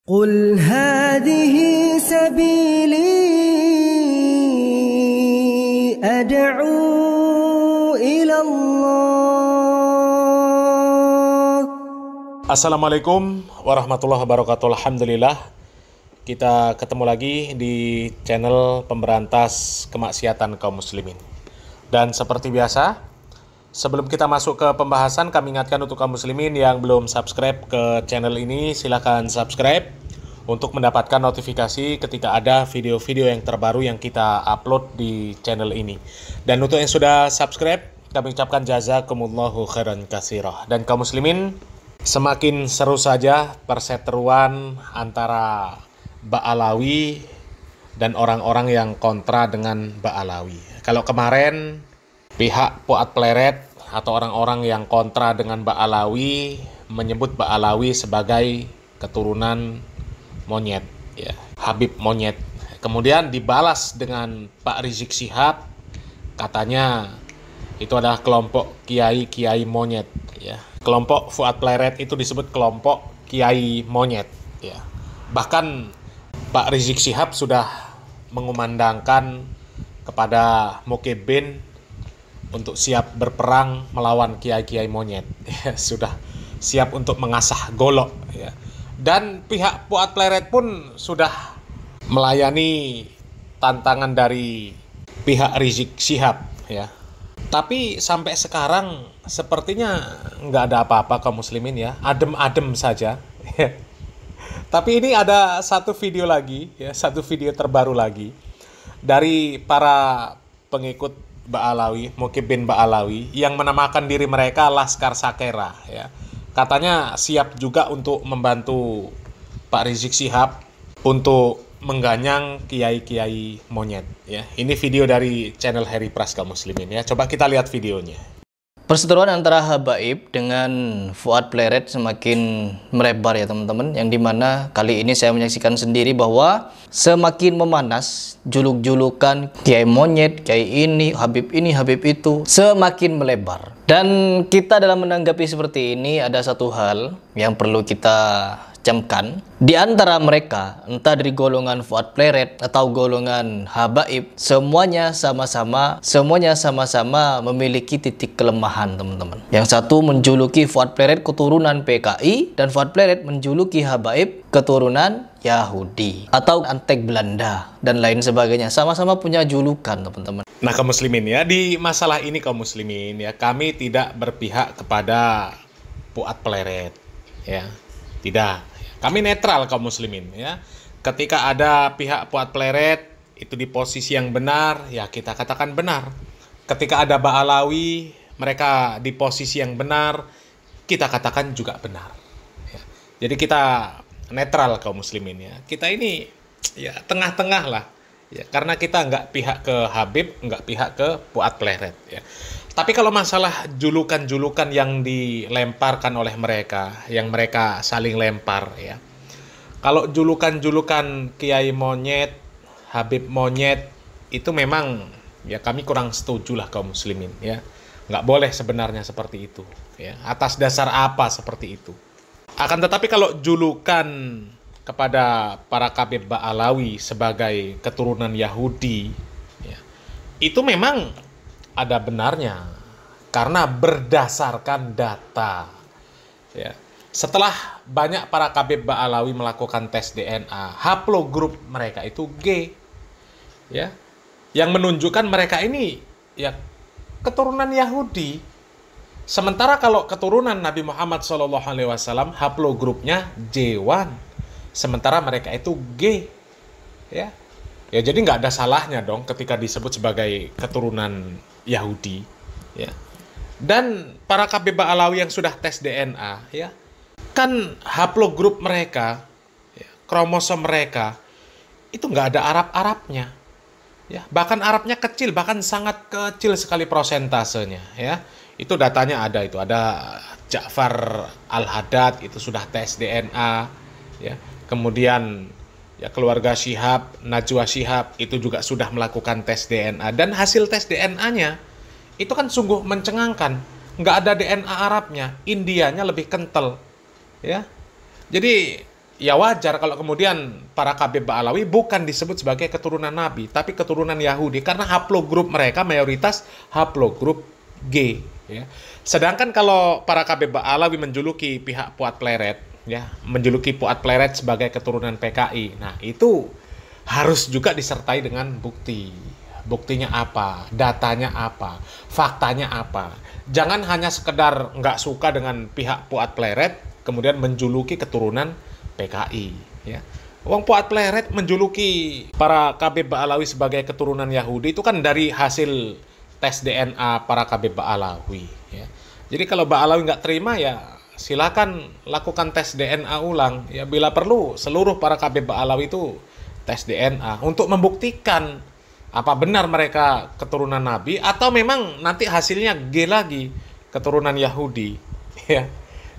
قل هذه سبيلي أدعو إلى الله. Assalamualaikum warahmatullahi wabarakatuh. Alhamdulillah, kita ketemu lagi di channel pemberantas kemaksiatan kaum muslimin. Dan seperti biasa, sebelum kita masuk ke pembahasan, kami ingatkan untuk kaum muslimin yang belum subscribe ke channel ini, silakan subscribe untuk mendapatkan notifikasi ketika ada video-video yang terbaru yang kita upload di channel ini. Dan untuk yang sudah subscribe, kami ucapkan jazakumullahu khairan katsirah. Dan kaum muslimin, semakin seru saja perseteruan antara Ba'alawi dan orang-orang yang kontra dengan Ba'alawi. Kalau kemarin pihak Fuad Pleret atau orang-orang yang kontra dengan Ba'alawi menyebut Ba'alawi sebagai keturunan monyet, ya, Habib monyet. Kemudian dibalas dengan Pak Rizik Syihab, katanya itu adalah kelompok kiai-kiai monyet, ya. Kelompok Fuad Pleret itu disebut kelompok kiai monyet, ya. Bahkan Pak Rizik Syihab sudah mengumandangkan kepada Mukibin untuk siap berperang melawan kiai-kiai monyet, ya, sudah siap untuk mengasah golok, ya. Dan pihak Fuad Pleret pun sudah melayani tantangan dari pihak Rizik Syihab, ya. Tapi sampai sekarang sepertinya nggak ada apa-apa kaum muslimin, ya, adem-adem saja. Tapi ini ada satu video lagi, ya, satu video terbaru lagi dari para pengikut Ba'alawi, Mukibin Ba'alawi, yang menamakan diri mereka Laskar Sakera, ya. Katanya siap juga untuk membantu Pak Rizik Syihab untuk mengganyang kiai-kiai monyet, ya. Ini video dari channel Harry Pras kaum muslimin, ya. Coba kita lihat videonya. Perseteruan antara Habaib dengan Fuad Pleret semakin melebar, ya teman-teman, yang dimana kali ini saya menyaksikan sendiri bahwa semakin memanas juluk-julukan kiai monyet, kiai ini, Habib itu semakin melebar. Dan kita dalam menanggapi seperti ini ada satu hal yang perlu kita camkan. Di antara mereka, entah dari golongan Fuad Pleret atau golongan Habaib, semuanya sama-sama memiliki titik kelemahan, teman-teman. Yang satu menjuluki Fuad Pleret keturunan PKI dan Fuad Pleret menjuluki Habaib keturunan Yahudi atau antek Belanda dan lain sebagainya. Sama-sama punya julukan, teman-teman. Nah, kaum muslimin, ya, di masalah ini kaum muslimin, ya, kami tidak berpihak kepada Fuad Pleret, ya. Tidak. Kami netral kaum muslimin, ya. Ketika ada pihak Fuad Pleret itu di posisi yang benar, ya kita katakan benar. Ketika ada Ba'alawi, mereka di posisi yang benar, kita katakan juga benar, ya. Jadi kita netral kaum muslimin, ya. Kita ini ya tengah-tengah lah, ya, karena kita nggak pihak ke Habib, nggak pihak ke Fuad Pleret, ya. Tapi kalau masalah julukan-julukan yang dilemparkan oleh mereka, yang mereka saling lempar, ya. Kalau julukan-julukan Kiai Monyet, Habib Monyet, itu memang ya kami kurang setuju lah kaum muslimin, ya. Nggak boleh sebenarnya seperti itu, ya. Atas dasar apa seperti itu? Akan tetapi kalau julukan kepada para Habib Ba'alawi sebagai keturunan Yahudi, ya, itu memang ada benarnya karena berdasarkan data, ya. Setelah banyak para Habib Ba'alawi melakukan tes DNA, haplogrup mereka itu G, ya, yang menunjukkan mereka ini ya keturunan Yahudi. Sementara kalau keturunan Nabi Muhammad SAW haplogrupnya J1, sementara mereka itu G, ya. Ya, jadi nggak ada salahnya dong ketika disebut sebagai keturunan Yahudi, ya. Dan para Habib Ba'alawi yang sudah tes DNA, ya, kan haplogrup mereka, ya, kromosom mereka itu nggak ada Arab-Arabnya, ya. Bahkan Arabnya kecil, bahkan sangat kecil sekali prosentasenya, ya. Itu datanya ada, itu ada Ja'far Al-Haddad itu sudah tes DNA, ya. Kemudian ya keluarga Syihab, Najwa Syihab itu juga sudah melakukan tes DNA, dan hasil tes DNA-nya itu kan sungguh mencengangkan. Nggak ada DNA Arabnya, Indianya lebih kental, ya. Jadi ya wajar kalau kemudian para Habib Ba'alawi bukan disebut sebagai keturunan Nabi, tapi keturunan Yahudi, karena haplogrup mereka mayoritas haplogrup G. Ya. Sedangkan kalau para Habib Ba'alawi menjuluki pihak Fuad Pleret, ya, menjuluki Fuad Pleret sebagai keturunan PKI, nah itu harus juga disertai dengan bukti. Buktinya apa? Datanya apa? Faktanya apa? Jangan hanya sekedar nggak suka dengan pihak Fuad Pleret, kemudian menjuluki keturunan PKI. Ya. Wong Fuad Pleret menjuluki para Habib Ba'alawi sebagai keturunan Yahudi itu kan dari hasil tes DNA para Habib Ba'alawi. Ya. Jadi kalau Ba'alawi nggak terima, ya silakan lakukan tes DNA ulang. Ya, bila perlu seluruh para Habib Ba'alawi itu tes DNA untuk membuktikan apa benar mereka keturunan Nabi atau memang nanti hasilnya G lagi, keturunan Yahudi. Ya.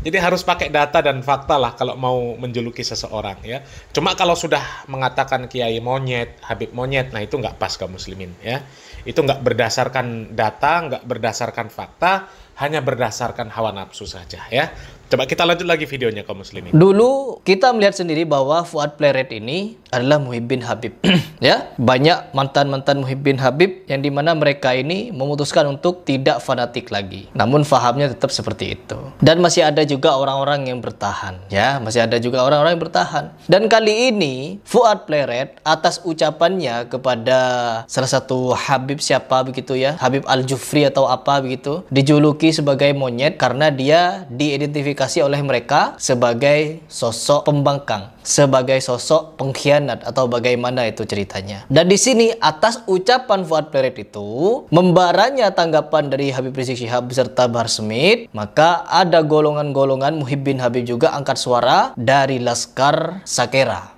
Jadi harus pakai data dan fakta lah kalau mau menjuluki seseorang, ya. Cuma kalau sudah mengatakan Kiai Monyet, Habib Monyet, nah itu nggak pas kaum muslimin, ya. Itu nggak berdasarkan data, nggak berdasarkan fakta, hanya berdasarkan hawa nafsu saja, ya. Coba kita lanjut lagi videonya kaum muslimin. Dulu kita melihat sendiri bahwa Fuad Pleret ini adalah muhibbin Habib. Ya, banyak mantan-mantan muhibbin Habib yang dimana mereka ini memutuskan untuk tidak fanatik lagi. Namun fahamnya tetap seperti itu. Dan masih ada juga orang-orang yang bertahan. Ya, masih ada juga orang-orang yang bertahan. Dan kali ini Fuad Pleret atas ucapannya kepada salah satu Habib siapa begitu ya, Habib Al-Jufri atau apa begitu, dijuluki sebagai monyet karena dia diidentifikasi oleh mereka sebagai sosok pembangkang, sebagai sosok pengkhianat atau bagaimana itu ceritanya. Dan di sini atas ucapan Fuad Pleret itu membaranya tanggapan dari Habib Rizik Syihab beserta Bahar Smith, maka ada golongan-golongan muhibbin Habib juga angkat suara dari Laskar Sakera.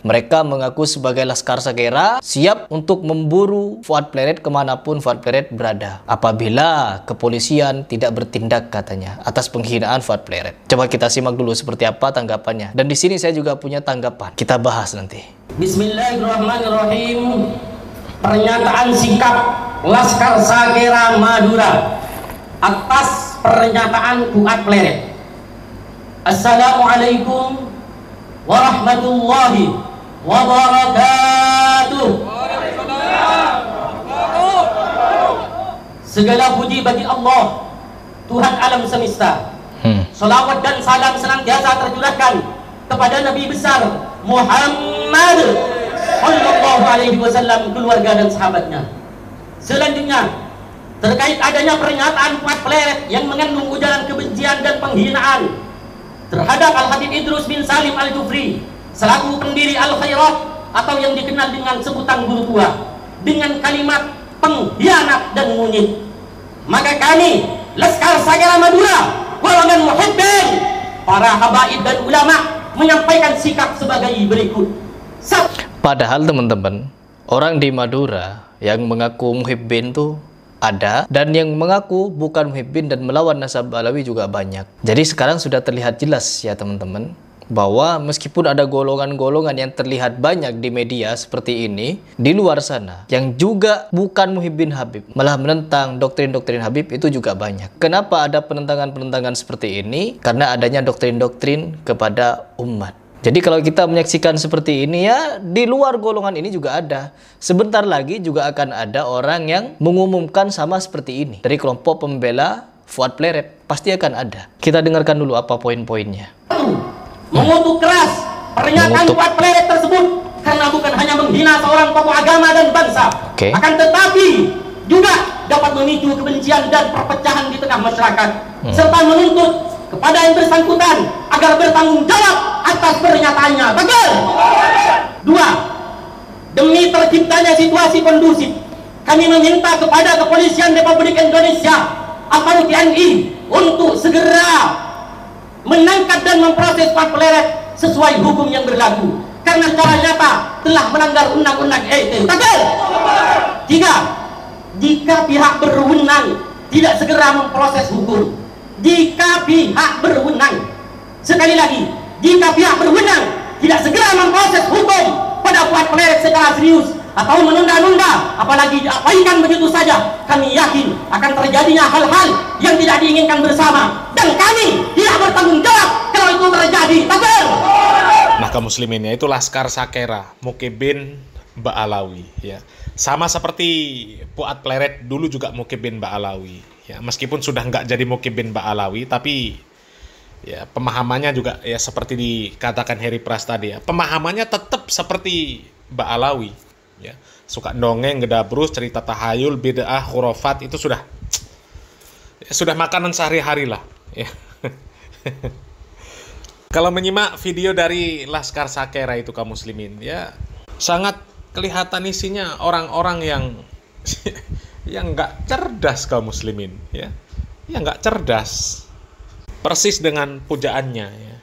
Mereka mengaku sebagai Laskar Sakera siap untuk memburu Fuad Pleret kemanapun Fuad Pleret berada apabila kepolisian tidak bertindak katanya atas penghinaan Fuad Pleret. Coba kita simak dulu seperti apa tanggapannya. Dan di sini saya juga punya tanggapan. Kita bahas nanti. Bismillahirrahmanirrahim. Pernyataan sikap Laskar Sakera Madura atas pernyataan Fuad Pleret. Assalamualaikum warahmatullahi wabarakatuh. Segala puji bagi Allah, Tuhan alam semesta. Salawat dan salam senantiasa tercurahkan kepada Nabi besar Muhammad sallallahu alaihi wasallam, keluarga dan sahabatnya. Selanjutnya, terkait adanya pernyataan Fuad Pleret yang mengandung ujaran kebencian dan penghinaan terhadap Al-Habib Idrus bin Salim Al-Jufri selaku pendiri Al-Khairat atau yang dikenal dengan sebutan guru tua dengan kalimat pengkhianat dan monyet, maka kami Laskar Sakera Madura golongan muhibbin para habaib dan ulama menyampaikan sikap sebagai berikut. Padahal teman-teman, orang di Madura yang mengaku muhibbin tuh ada, dan yang mengaku bukan muhibbin dan melawan nasab Alawi juga banyak. Jadi sekarang sudah terlihat jelas ya teman-teman, bahwa meskipun ada golongan-golongan yang terlihat banyak di media seperti ini, di luar sana yang juga bukan muhibbin Habib malah menentang doktrin-doktrin Habib itu juga banyak. Kenapa ada penentangan-penentangan seperti ini? Karena adanya doktrin-doktrin kepada umat. Jadi kalau kita menyaksikan seperti ini ya, di luar golongan ini juga ada. Sebentar lagi juga akan ada orang yang mengumumkan sama seperti ini. Dari kelompok pembela Fuad Pleret, pasti akan ada. Kita dengarkan dulu apa poin-poinnya. Mengutuk keras pernyataan Fuad Pleret tersebut karena bukan hanya menghina seorang tokoh agama dan bangsa, akan tetapi juga dapat memicu kebencian dan perpecahan di tengah masyarakat, serta menuntut kepada yang bersangkutan agar bertanggung jawab atas pernyataannya. Betul. 2. Demi terciptanya situasi kondusif, kami meminta kepada Kepolisian Republik Indonesia atau TNI untuk segera menangkap dan memproses Fuad Pleret sesuai hukum yang berlaku karena secara nyata telah melanggar undang-undang ITE. Betul. 3. Jika pihak berwenang tidak segera memproses hukum, jika pihak berwenang, sekali lagi, jika pihak berwenang tidak segera memproses hukum pada Fuad Pleret secara serius atau menunda-nunda, apalagi diabaikan begitu saja, kami yakin akan terjadinya hal-hal yang tidak diinginkan bersama, dan kami tidak bertanggung jawab kalau itu terjadi. Takbir. kaum muslimin, yaitu Laskar Sakera Mukibin Ba'alawi ya. Sama seperti Fuad Pleret dulu juga Mukibin Ba'alawi ya, meskipun sudah nggak jadi Mukibin Ba'alawi, tapi ya pemahamannya juga ya seperti dikatakan Heri Pras tadi ya, pemahamannya tetap seperti Ba'alawi ya. Suka dongeng, gedabrus, cerita tahayul, bid'ah, khurafat, itu sudah makanan sehari-hari lah ya. Kalau menyimak video dari Laskar Sakera itu kaum muslimin ya, sangat kelihatan isinya orang-orang yang nggak cerdas kaum muslimin ya, yang nggak cerdas. Persis dengan pujaannya ya.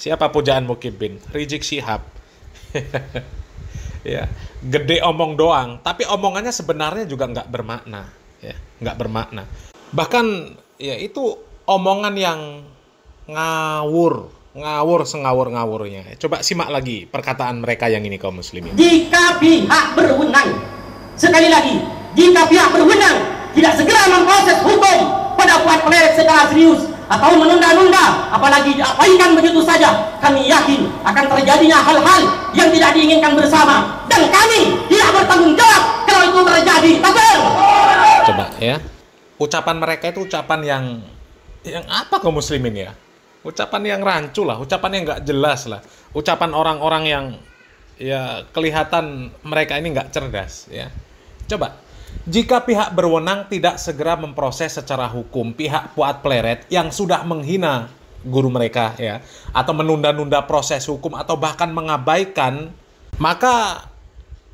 Siapa pujaan Mukibin? Rizik Syihab. Ya, gede omong doang, tapi omongannya sebenarnya juga nggak bermakna ya, nggak bermakna. Bahkan ya itu omongan yang ngawur sengawur-ngawurnya. Coba simak lagi perkataan mereka yang ini kaum muslimin. Jika pihak berwenang, sekali lagi, jika pihak berwenang tidak segera memproses hukum pada Fuad Pleret secara serius atau menunda-nunda, apalagi diabaikan begitu saja, kami yakin akan terjadinya hal-hal yang tidak diinginkan bersama, dan kami tidak bertanggung jawab kalau itu terjadi. Takbir. Coba ya, ucapan mereka itu ucapan yang apa kaum muslimin ya? Ucapan yang rancu lah, ucapan yang nggak jelas lah, ucapan orang-orang yang ya kelihatan mereka ini nggak cerdas ya. Coba, jika pihak berwenang tidak segera memproses secara hukum pihak Fuad Pleret yang sudah menghina guru mereka ya, atau menunda-nunda proses hukum atau bahkan mengabaikan, maka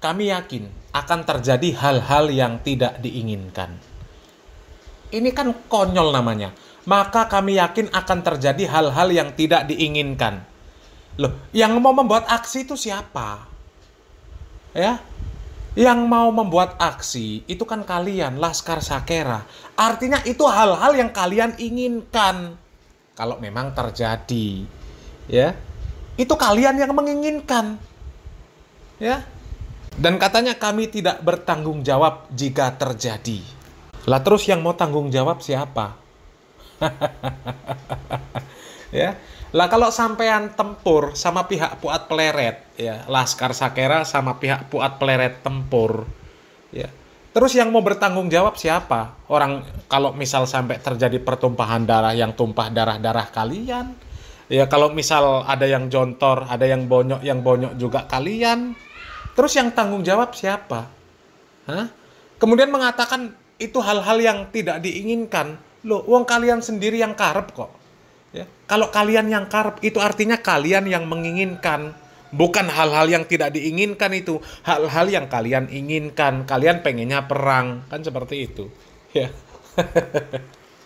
kami yakin akan terjadi hal-hal yang tidak diinginkan. Ini kan konyol namanya. Maka kami yakin akan terjadi hal-hal yang tidak diinginkan. Loh, yang mau membuat aksi itu siapa? Ya, yang mau membuat aksi itu kan kalian, Laskar Sakera. Artinya itu hal-hal yang kalian inginkan. Kalau memang terjadi, ya, itu kalian yang menginginkan, ya. Dan katanya kami tidak bertanggung jawab jika terjadi. Lah terus yang mau tanggung jawab siapa? Ya, lah kalau sampean tempur sama pihak Fuad Pleret ya, Laskar Sakera sama pihak Fuad Pleret tempur ya, terus yang mau bertanggung jawab siapa? Orang kalau misal sampai terjadi pertumpahan darah, yang tumpah darah kalian ya, kalau misal ada yang jontor, ada yang bonyok juga kalian, terus yang tanggung jawab siapa? Hah? Kemudian mengatakan itu hal-hal yang tidak diinginkan. Loh, uang kalian sendiri yang karep kok. Ya. Kalau kalian yang karep, itu artinya kalian yang menginginkan. Bukan hal-hal yang tidak diinginkan itu. Hal-hal yang kalian inginkan. Kalian pengennya perang. Kan seperti itu. Ya,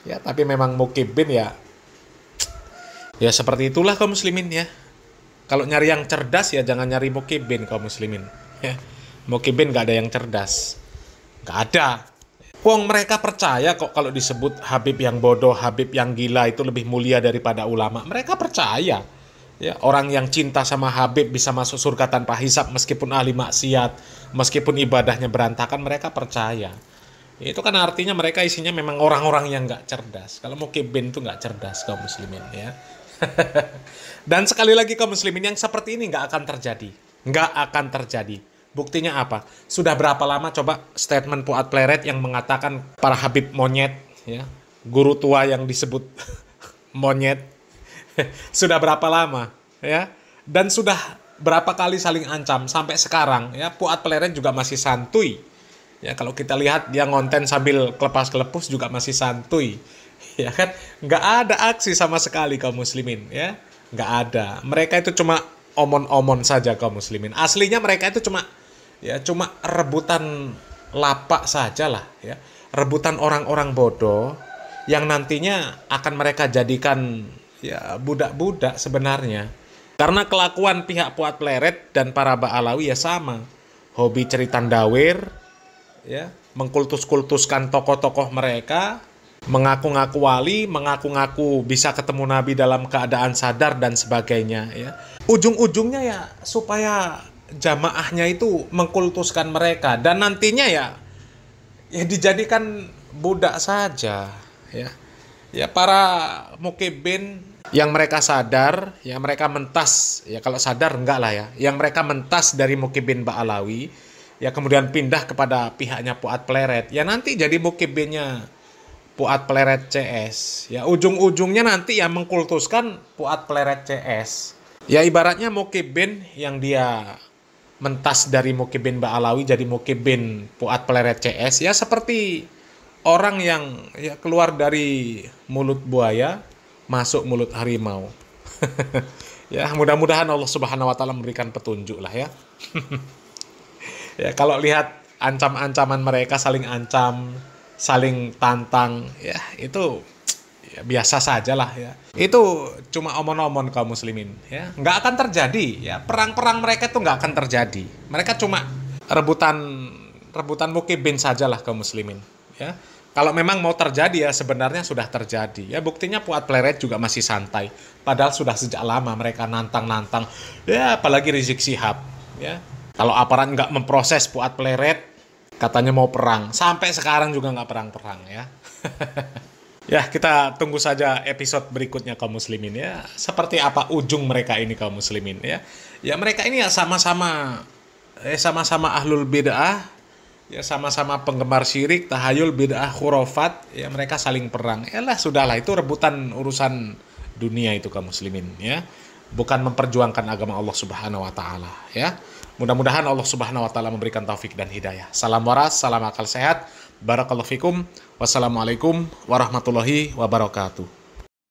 ya, tapi memang Mukibin ya. Ya seperti itulah kaum muslimin ya. Kalau nyari yang cerdas ya jangan nyari Mukibin kaum muslimin. Ya. Mukibin gak ada yang cerdas. Gak ada. Wong mereka percaya kok kalau disebut Habib yang bodoh, Habib yang gila itu lebih mulia daripada ulama. Mereka percaya. Ya, orang yang cinta sama Habib bisa masuk surga tanpa hisab meskipun ahli maksiat, meskipun ibadahnya berantakan, mereka percaya. Itu kan artinya mereka isinya memang orang-orang yang nggak cerdas. Kalau Mukibin itu nggak cerdas kaum muslimin ya. Dan sekali lagi kaum muslimin, yang seperti ini nggak akan terjadi. Nggak akan terjadi. Buktinya apa? Sudah berapa lama coba statement Fuad Pleret yang mengatakan para Habib monyet, ya, guru tua yang disebut monyet, sudah berapa lama, ya? Dan sudah berapa kali saling ancam sampai sekarang, ya? Fuad Pleret juga masih santuy, ya. Kalau kita lihat dia ngonten sambil kelepas-kelepus juga masih santuy, ya kan? Nggak ada aksi sama sekali kaum muslimin, ya, nggak ada. Mereka itu cuma omon-omon saja kaum muslimin. Aslinya mereka itu cuma rebutan lapak saja lah ya, rebutan orang-orang bodoh yang nantinya akan mereka jadikan ya budak-budak sebenarnya. Karena kelakuan pihak Fuad Pleret dan para Ba'alawi ya sama, hobi cerita dawir ya, mengkultus-kultuskan tokoh-tokoh mereka, mengaku-ngaku wali, mengaku-ngaku bisa ketemu Nabi dalam keadaan sadar dan sebagainya ya. Ujung-ujungnya ya supaya jamaahnya itu mengkultuskan mereka dan nantinya ya dijadikan budak saja ya. Ya para Mukibin Yang mereka sadar, yang mereka mentas, ya kalau sadar enggak lah ya, yang mereka mentas dari Mukibin Ba'alawi, ya kemudian pindah kepada pihaknya Fuad Pleret, ya nanti jadi Mukibinnya Fuad Pleret CS, ya ujung-ujungnya nanti yang mengkultuskan Fuad Pleret CS. Ya ibaratnya Mukibin yang dia mentas dari Mukibin Ba'alawi jadi Mukibin Fuad Pleret CS, ya seperti orang yang ya keluar dari mulut buaya masuk mulut harimau. Ya mudah-mudahan Allah Subhanahu wa taala memberikan petunjuk lah ya. Ya kalau lihat ancam-ancaman mereka, saling ancam, saling tantang, ya itu ya, biasa saja lah ya. Itu cuma omon-omon kaum muslimin ya. Nggak akan terjadi ya, perang-perang mereka itu nggak akan terjadi. Mereka cuma rebutan Mukibin sajalah kaum muslimin ya. Kalau memang mau terjadi ya sebenarnya sudah terjadi. Ya buktinya Fuad Pleret juga masih santai. Padahal sudah sejak lama mereka nantang-nantang. Ya apalagi Rizik Syihab. Ya. Kalau aparat nggak memproses Fuad Pleret, katanya mau perang. Sampai sekarang juga nggak perang-perang ya. Ya kita tunggu saja episode berikutnya kaum muslimin ya. Seperti apa ujung mereka ini kaum muslimin ya. Ya mereka ini ya sama-sama ahlul bid'ah. Ya sama-sama penggemar syirik, tahayul, bid'ah, khurafat, ya mereka saling perang. Yalah sudahlah itu rebutan urusan dunia itu kaum muslimin ya. Bukan memperjuangkan agama Allah Subhanahu wa taala ya. Mudah-mudahan Allah Subhanahu wa taala memberikan taufik dan hidayah. Salam waras, salam akal sehat. Barakallahu fikum. Wassalamualaikum warahmatullahi wabarakatuh.